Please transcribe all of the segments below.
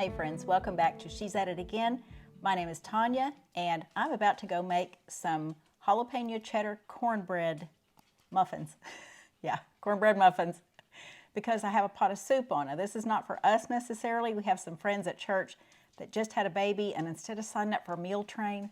Hey friends, welcome back to She's at It Again. My name is Tanya and I'm about to go make some jalapeno cheddar cornbread muffins. Yeah, cornbread muffins, because I have a pot of soup on it. This is not for us necessarily. We have some friends at church that just had a baby, and instead of signing up for a meal train,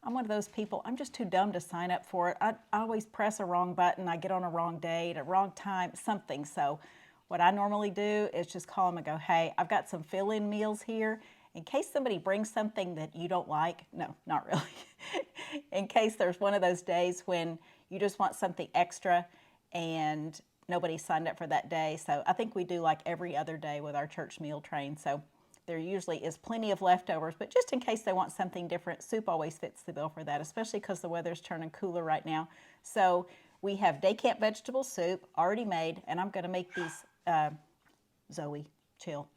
I'm one of those people, I'm just too dumb to sign up for it. I always press a wrong button. I get on a wrong date, a wrong time, something. So what I normally do is just call them and go, hey, I've got some fill-in meals here in case somebody brings something that you don't like. No, not really. In case there's one of those days when you just want something extra and nobody signed up for that day. So I think we do like every other day with our church meal train. So there usually is plenty of leftovers, but just in case they want something different, soup always fits the bill for that, especially because the weather's turning cooler right now. So we have day camp vegetable soup already made, and I'm going to make these, Zoe, chill.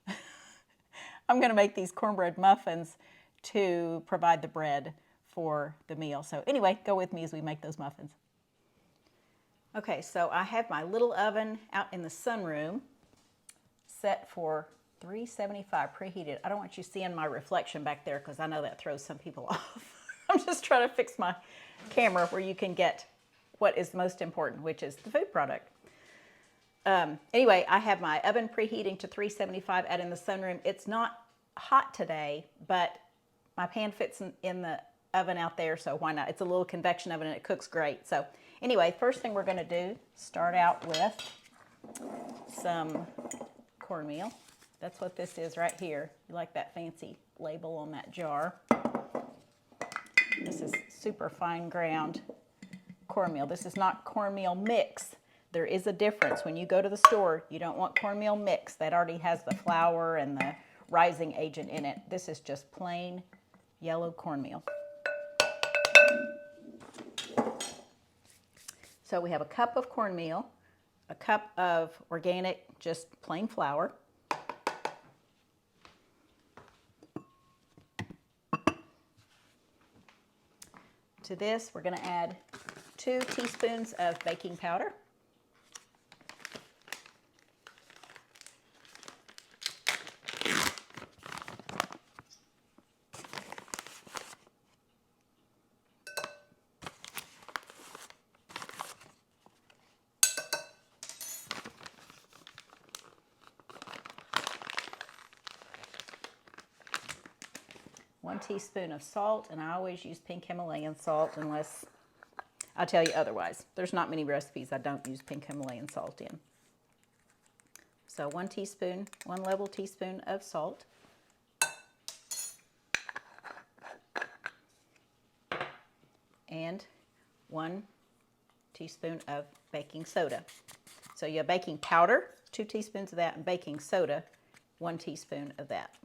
I'm going to make these cornbread muffins to provide the bread for the meal. So anyway, go with me as we make those muffins. Okay, so I have my little oven out in the sunroom set for 375 preheated. I don't want you seeing my reflection back there because I know that throws some people off. I'm just trying to fix my camera where you can get what is most important, which is the food product. Anyway, I have my oven preheating to 375 out in the sunroom. It's not hot today, but my pan fits in the oven out there, so why not? It's a little convection oven and it cooks great. So anyway, first thing we're going to do, start out with some cornmeal. That's what this is right here. You like that fancy label on that jar. This is super fine ground cornmeal. This is not cornmeal mix. There is a difference. When you go to the store, you don't want cornmeal mix. That already has the flour and the rising agent in it. This is just plain yellow cornmeal. So we have a cup of cornmeal, a cup of organic, just plain flour, to this, we're going to add 2 teaspoons of baking powder. One teaspoon of salt, and I always use pink Himalayan salt unless I tell you otherwise. There's not many recipes I don't use pink Himalayan salt in. So 1 teaspoon, 1 level teaspoon of salt. And 1 teaspoon of baking soda. So you have baking powder, 2 teaspoons of that, and baking soda, 1 teaspoon of that.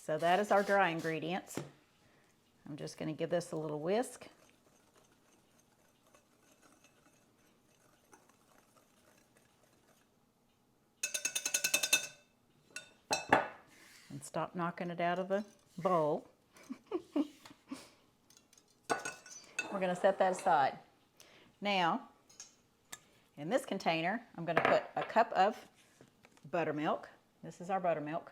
So that is our dry ingredients. I'm just going to give this a little whisk. And stop knocking it out of the bowl. We're going to set that aside. Now, in this container, I'm going to put a cup of buttermilk. This is our buttermilk.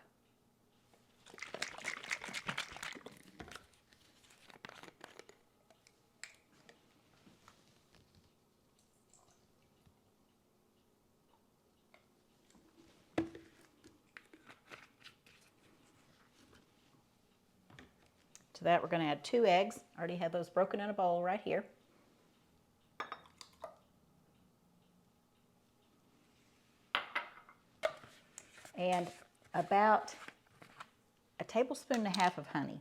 To that, we're going to add 2 eggs. I already have those broken in a bowl right here. And about a tablespoon and a half of honey.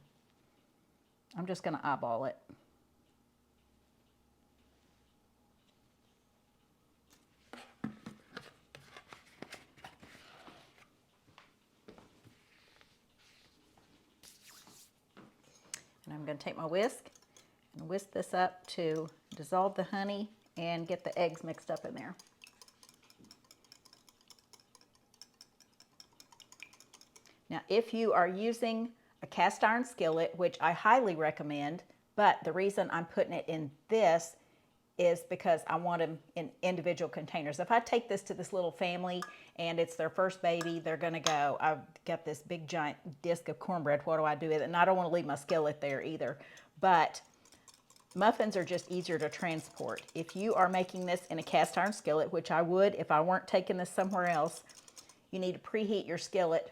I'm just going to eyeball it. And I'm going to take my whisk and whisk this up to dissolve the honey and get the eggs mixed up in there. Now, if you are using a cast iron skillet, which I highly recommend, But the reason I'm putting it in this is because I want them in individual containers. If I take this to this little family and it's their first baby, they're gonna go, I've got this big giant disc of cornbread, what do I do with it? And I don't wanna leave my skillet there either. But muffins are just easier to transport. If you are making this in a cast iron skillet, which I would if I weren't taking this somewhere else, you need to preheat your skillet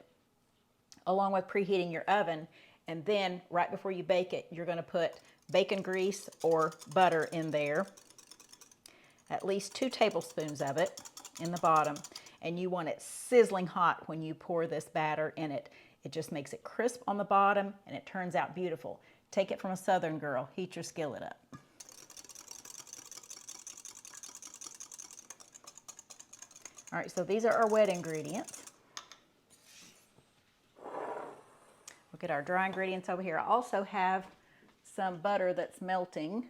along with preheating your oven. And then right before you bake it, you're gonna put bacon grease or butter in there. At least 2 tablespoons of it in the bottom. And you want it sizzling hot when you pour this batter in it. It just makes it crisp on the bottom and it turns out beautiful. Take it from a Southern girl, heat your skillet up. All right, so these are our wet ingredients. Look at our dry ingredients over here. I also have some butter that's melting.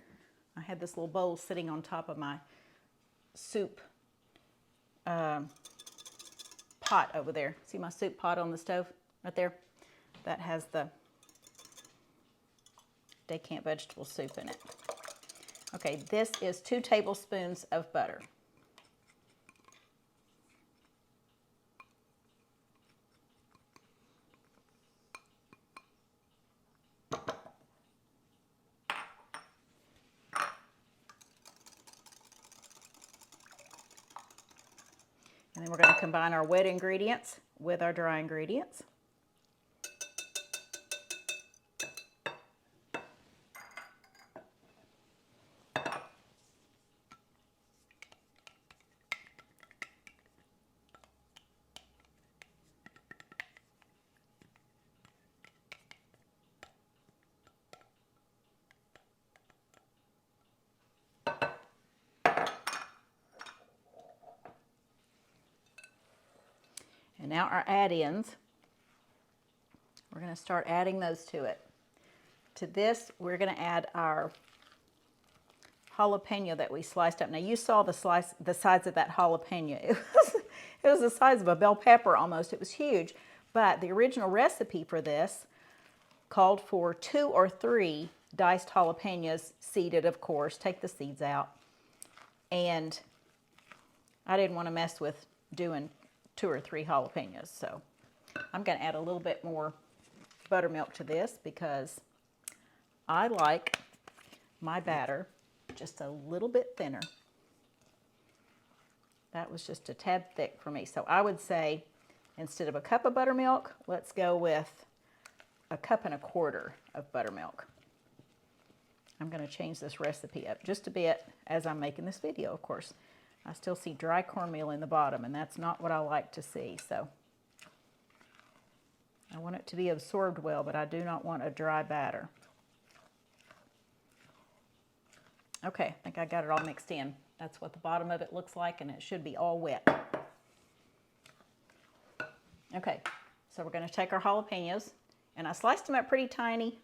I had this little bowl sitting on top of my soup pot over there. See my soup pot on the stove right there? That has the decant vegetable soup in it. Okay, this is 2 tablespoons of butter. And then we're going to combine our wet ingredients with our dry ingredients. And now our add-ins, we're going to start adding those to it. To this, we're going to add our jalapeno that we sliced up. Now you saw the size of that jalapeno. It was the size of a bell pepper almost. It was huge. But the original recipe for this called for 2 or 3 diced jalapenos, seeded of course. Take the seeds out. And I didn't want to mess with doing 2 or 3 jalapenos, so I'm going to add a little bit more buttermilk to this because I like my batter just a little bit thinner. That was just a tad thick for me, so I would say instead of a cup of buttermilk, let's go with a 1.25 cups of buttermilk. I'm going to change this recipe up just a bit as I'm making this video, of course. I still see dry cornmeal in the bottom, and that's not what I like to see, so I want it to be absorbed well, but I do not want a dry batter. Okay, I think I got it all mixed in. That's what the bottom of it looks like, and it should be all wet. Okay, so we're going to take our jalapenos, and I sliced them up pretty tiny.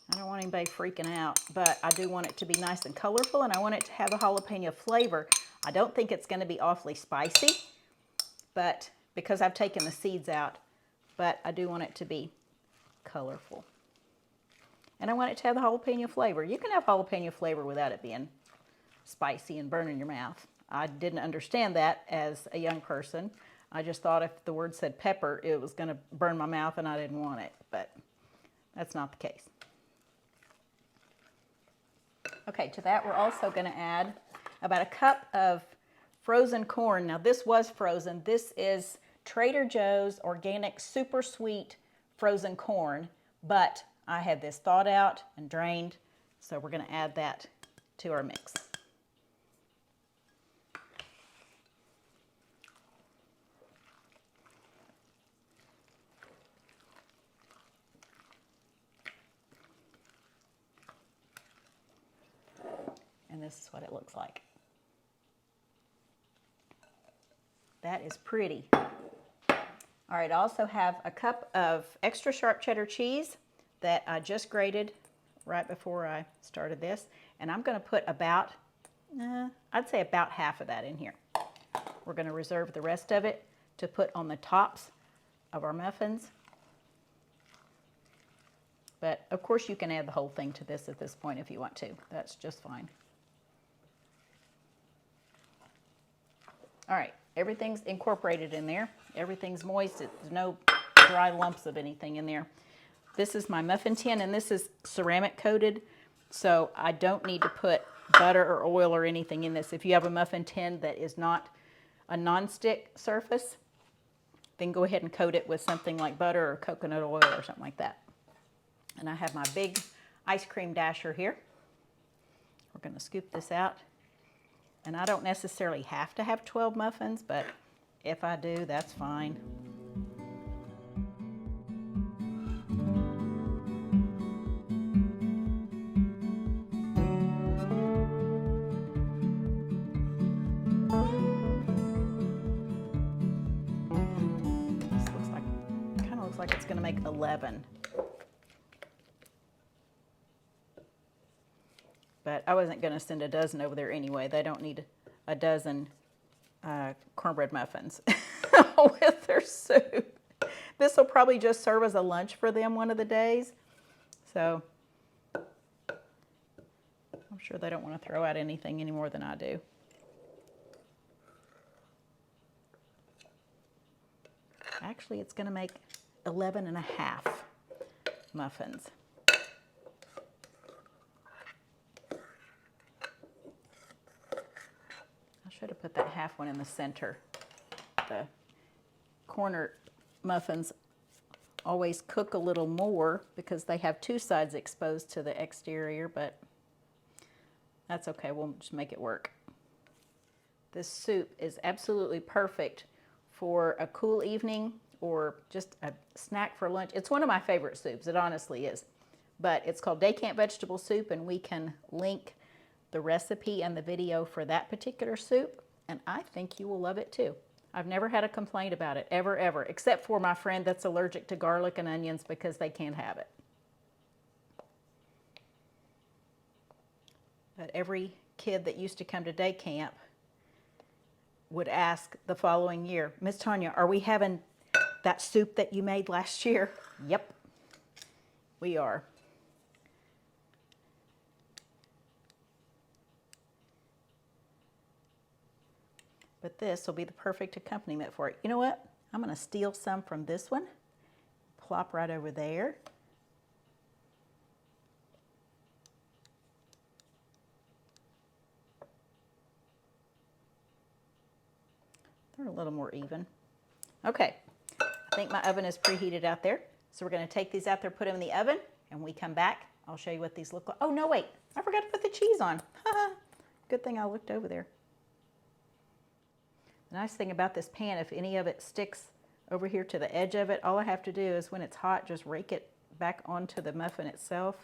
I don't want anybody freaking out, but I do want it to be nice and colorful, and I want it to have a jalapeno flavor. I don't think it's going to be awfully spicy, but because I've taken the seeds out, but I do want it to be colorful. And I want it to have the jalapeno flavor. You can have jalapeno flavor without it being spicy and burning your mouth. I didn't understand that as a young person. I just thought if the word said pepper, it was going to burn my mouth and I didn't want it, but that's not the case. Okay, to that we're also going to add about 1 cup of frozen corn. Now this was frozen. This is Trader Joe's organic super sweet frozen corn, but I had this thawed out and drained, so we're going to add that to our mix. And this is what it looks like. That is pretty. All right, I also have 1 cup of extra sharp cheddar cheese that I just grated right before I started this. And I'm going to put about, I'd say about half of that in here. We're going to reserve the rest of it to put on the tops of our muffins. But of course you can add the whole thing to this at this point if you want to. That's just fine. All right, everything's incorporated in there. Everything's moist. There's no dry lumps of anything in there. This is my muffin tin, and this is ceramic coated, so I don't need to put butter or oil or anything in this. If you have a muffin tin that is not a non-stick surface, then go ahead and coat it with something like butter or coconut oil or something like that. And I have my big ice cream dasher here. We're going to scoop this out. And I don't necessarily have to have 12 muffins, but if I do, that's fine. This looks like, kind of looks like it's going to make 11. But I wasn't going to send a dozen over there anyway. They don't need a dozen cornbread muffins with their soup. This will probably just serve as a lunch for them one of the days. So I'm sure they don't want to throw out anything any more than I do. Actually, it's going to make 11 and a half muffins. Should have put that half one in the center. The corner muffins always cook a little more because they have two sides exposed to the exterior, but that's okay. We'll just make it work. This soup is absolutely perfect for a cool evening or just a snack for lunch. It's one of my favorite soups. It honestly is. But it's called Day Camp Vegetable Soup, and we can link the recipe and the video for that particular soup, and I think you will love it too. I've never had a complaint about it, ever, except for my friend that's allergic to garlic and onions because they can't have it. But every kid that used to come to day camp would ask the following year, Miss Tanya, are we having that soup that you made last year? Yep, we are. But this will be the perfect accompaniment for it. You know what? I'm going to steal some from this one, plop right over there. They're a little more even. Okay, I think my oven is preheated out there. So we're going to take these out there, put them in the oven, and when we come back, I'll show you what these look like. Oh, no, wait, I forgot to put the cheese on. Good thing I looked over there. The nice thing about this pan, if any of it sticks over here to the edge of it, all I have to do is when it's hot, just rake it back onto the muffin itself.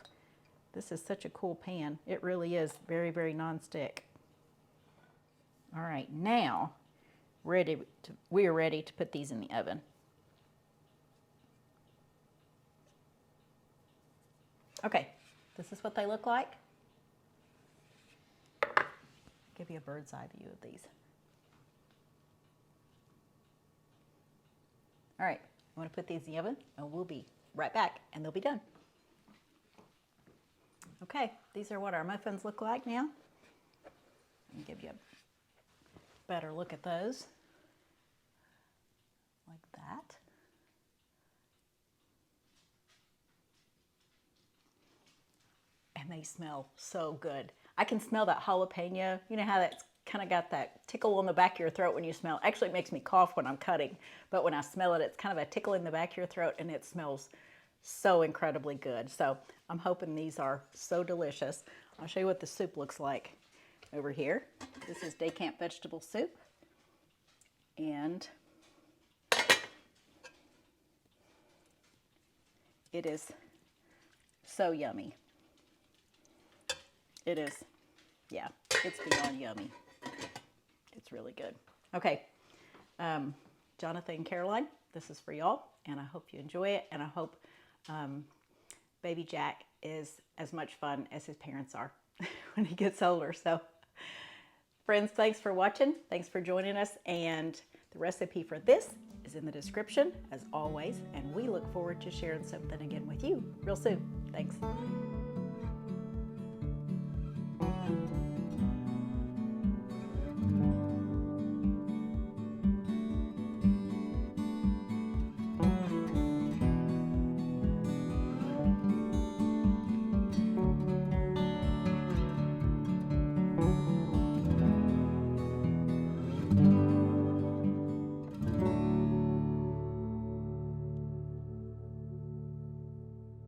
This is such a cool pan. It really is very, very non-stick. All right, now we are ready to put these in the oven. Okay, this is what they look like. Give you a bird's eye view of these. All right, I'm going to put these in the oven, and we'll be right back, and they'll be done. Okay, these are what our muffins look like now. Let me give you a better look at those. Like that. And they smell so good. I can smell that jalapeno. You know how that's kind of got that tickle on the back of your throat when you smell. Actually, it makes me cough when I'm cutting, but when I smell it, it's kind of a tickle in the back of your throat, and it smells so incredibly good. So I'm hoping these are so delicious. I'll show you what the soup looks like over here. This is Day Camp Vegetable Soup, and it is so yummy. It is, yeah, it's beyond yummy. It's really good. Okay, Jonathan and Caroline, this is for y'all, and I hope you enjoy it, and I hope baby Jack is as much fun as his parents are when he gets older. So, friends, thanks for watching. Thanks for joining us, and The recipe for this is in the description, as always, and we look forward to sharing something again with you real soon. Thanks.